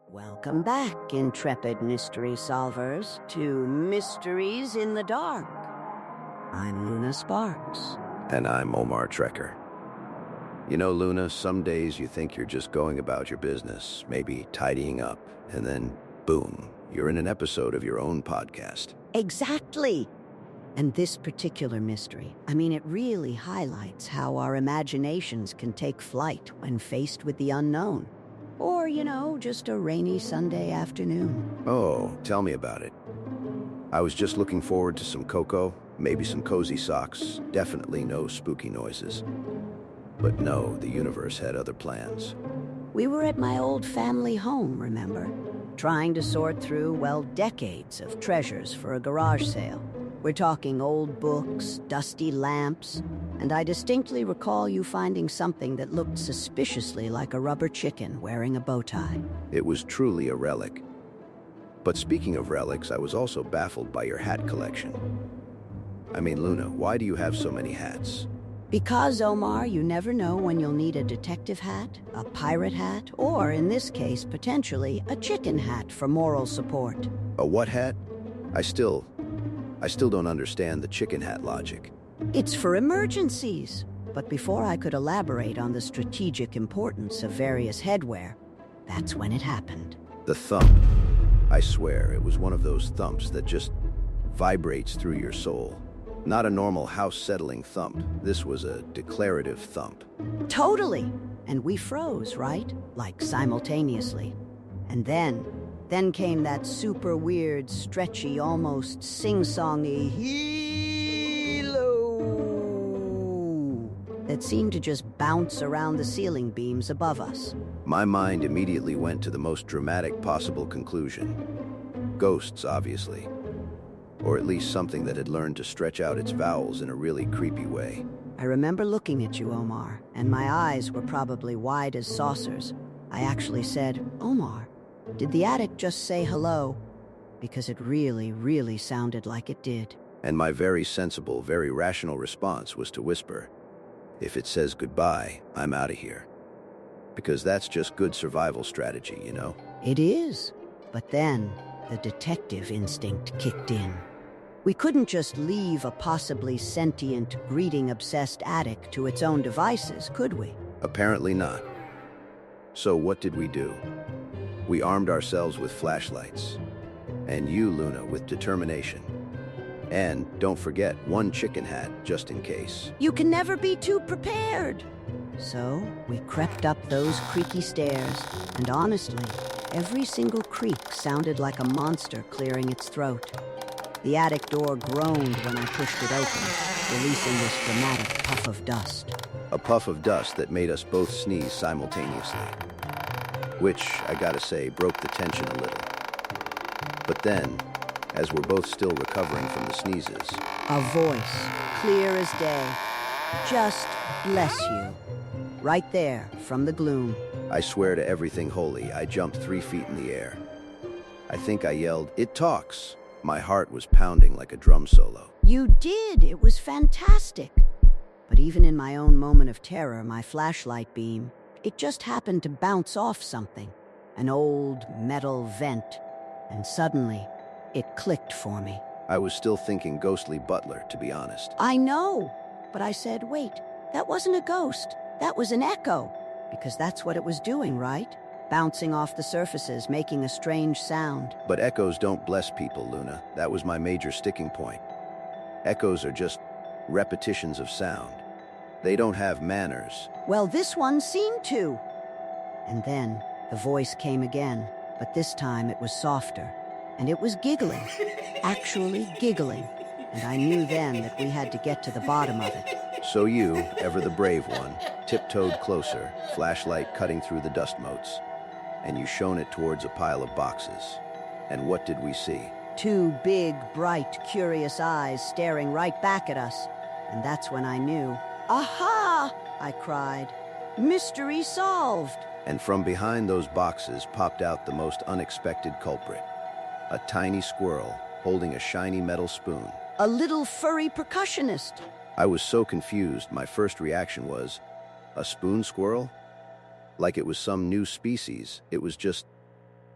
Welcome back, intrepid mystery solvers, to Mysteries in the Dark. I'm Luna Sparks. And I'm Omar Trekker. You know, Luna, some days you think you're just going about your business, maybe tidying up, and then, boom, you're in an episode of your own podcast. Exactly! And this particular mystery, it really highlights how our imaginations can take flight when faced with the unknown. Or, just a rainy Sunday afternoon. Oh, tell me about it. I was just looking forward to some cocoa, maybe some cozy socks, definitely no spooky noises. But no, the universe had other plans. We were at my old family home, remember? Trying to sort through, decades of treasures for a garage sale. We're talking old books, dusty lamps, and I distinctly recall you finding something that looked suspiciously like a rubber chicken wearing a bow tie. It was truly a relic. But speaking of relics, I was also baffled by your hat collection. Luna, why do you have so many hats? Because, Omar, you never know when you'll need a detective hat, a pirate hat, or, in this case, potentially, a chicken hat for moral support. A what hat? I still don't understand the chicken hat logic. It's for emergencies. But before I could elaborate on the strategic importance of various headwear, that's when it happened. The thump. I swear, it was one of those thumps that just vibrates through your soul. Not a normal house-settling thump. This was a declarative thump. Totally! And we froze, right? Like simultaneously. And then came that super weird, stretchy, almost sing-songy hee-lo that seemed to just bounce around the ceiling beams above us. My mind immediately went to the most dramatic possible conclusion. Ghosts, obviously. Or at least something that had learned to stretch out its vowels in a really creepy way. I remember looking at you, Omar, and my eyes were probably wide as saucers. I actually said, "Omar, did the attic just say hello?" Because it really, really sounded like it did. And my very sensible, very rational response was to whisper, "If it says goodbye, I'm out of here." Because that's just good survival strategy, you know? It is. But then, the detective instinct kicked in. We couldn't just leave a possibly sentient, breeding-obsessed attic to its own devices, could we? Apparently not. So what did we do? We armed ourselves with flashlights. And you, Luna, with determination. And, don't forget, one chicken hat, just in case. You can never be too prepared! So, we crept up those creaky stairs, and honestly, every single creak sounded like a monster clearing its throat. The attic door groaned when I pushed it open, releasing this dramatic puff of dust. A puff of dust that made us both sneeze simultaneously. Which, I gotta say, broke the tension a little. But then, as we're both still recovering from the sneezes, a voice, clear as day. Just bless you. Right there, from the gloom. I swear to everything holy, I jumped 3 feet in the air. I think I yelled, "It talks!" My heart was pounding like a drum solo. You did! It was fantastic! But even in my own moment of terror, my flashlight beam, it just happened to bounce off something. An old metal vent. And suddenly, it clicked for me. I was still thinking ghostly butler, to be honest. I know! But I said, wait, that wasn't a ghost. That was an echo. Because that's what it was doing, right? Bouncing off the surfaces, making a strange sound. But echoes don't bless people, Luna. That was my major sticking point. Echoes are just repetitions of sound. They don't have manners. Well, this one seemed to. And then the voice came again, but this time it was softer. And it was giggling. Actually giggling. And I knew then that we had to get to the bottom of it. So you, ever the brave one, tiptoed closer, flashlight cutting through the dust motes. And you shone it towards a pile of boxes. And what did we see? 2 big, bright, curious eyes staring right back at us. And that's when I knew. Aha! I cried. Mystery solved! And from behind those boxes popped out the most unexpected culprit. A tiny squirrel holding a shiny metal spoon. A little furry percussionist. I was so confused, my first reaction was, a spoon squirrel? Like it was some new species. It was just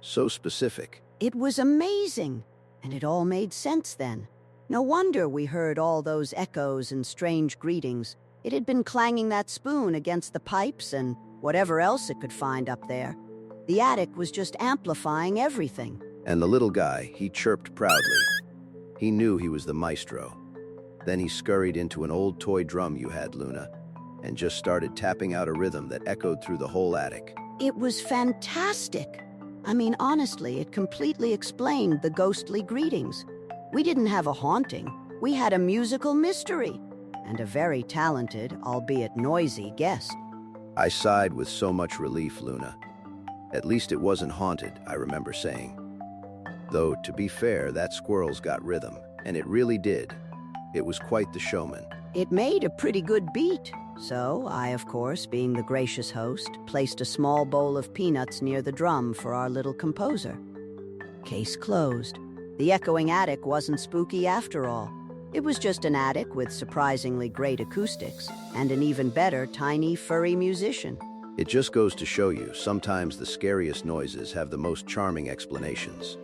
so specific. It was amazing, and it all made sense then. No wonder we heard all those echoes and strange greetings. It had been clanging that spoon against the pipes and whatever else it could find up there. The attic was just amplifying everything. And the little guy, he chirped proudly. He knew he was the maestro. Then he scurried into an old toy drum you had, Luna, and just started tapping out a rhythm that echoed through the whole attic. It was fantastic. I mean, honestly, it completely explained the ghostly greetings. We didn't have a haunting. We had a musical mystery and a very talented, albeit noisy, guest. I sighed with so much relief, Luna. At least it wasn't haunted, I remember saying. Though, to be fair, that squirrel's got rhythm, and it really did. It was quite the showman. It made a pretty good beat. So I, of course, being the gracious host, placed a small bowl of peanuts near the drum for our little composer. Case closed. The echoing attic wasn't spooky after all. It was just an attic with surprisingly great acoustics and an even better tiny furry musician. It just goes to show you, sometimes the scariest noises have the most charming explanations.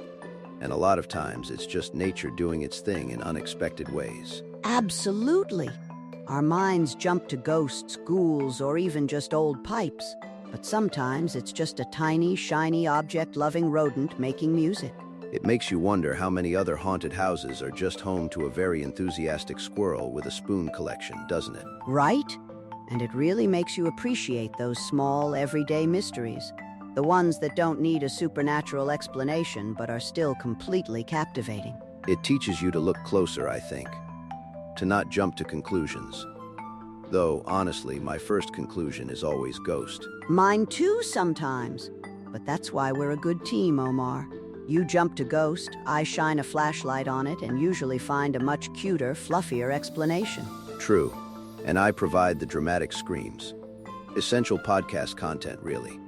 And a lot of times it's just nature doing its thing in unexpected ways. Absolutely. Our minds jump to ghosts, ghouls, or even just old pipes. But sometimes it's just a tiny, shiny, object-loving rodent making music. It makes you wonder how many other haunted houses are just home to a very enthusiastic squirrel with a spoon collection, doesn't it? Right? And it really makes you appreciate those small, everyday mysteries. The ones that don't need a supernatural explanation but are still completely captivating. It teaches you to look closer, I think. To not jump to conclusions. Though, honestly, my first conclusion is always ghost. Mine too sometimes. But that's why we're a good team, Omar. You jump to ghost, I shine a flashlight on it and usually find a much cuter, fluffier explanation. True. And I provide the dramatic screams. Essential podcast content, really.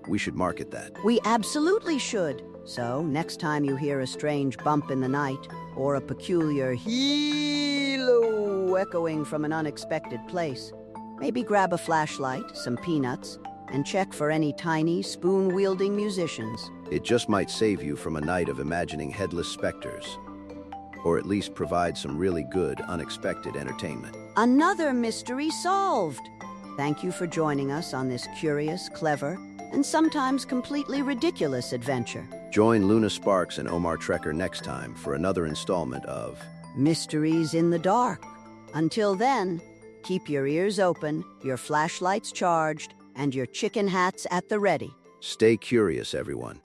We should market that. We absolutely should. So, next time you hear a strange bump in the night or a peculiar hee-lo echoing from an unexpected place, maybe grab a flashlight, some peanuts, and check for any tiny, spoon-wielding musicians. It just might save you from a night of imagining headless specters. Or at least provide some really good, unexpected entertainment. Another mystery solved! Thank you for joining us on this curious, clever, and sometimes completely ridiculous adventure. Join Luna Sparks and Omar Trekker next time for another installment of Mysteries in the Dark. Until then, keep your ears open, your flashlights charged, and your chicken hats at the ready. Stay curious, everyone.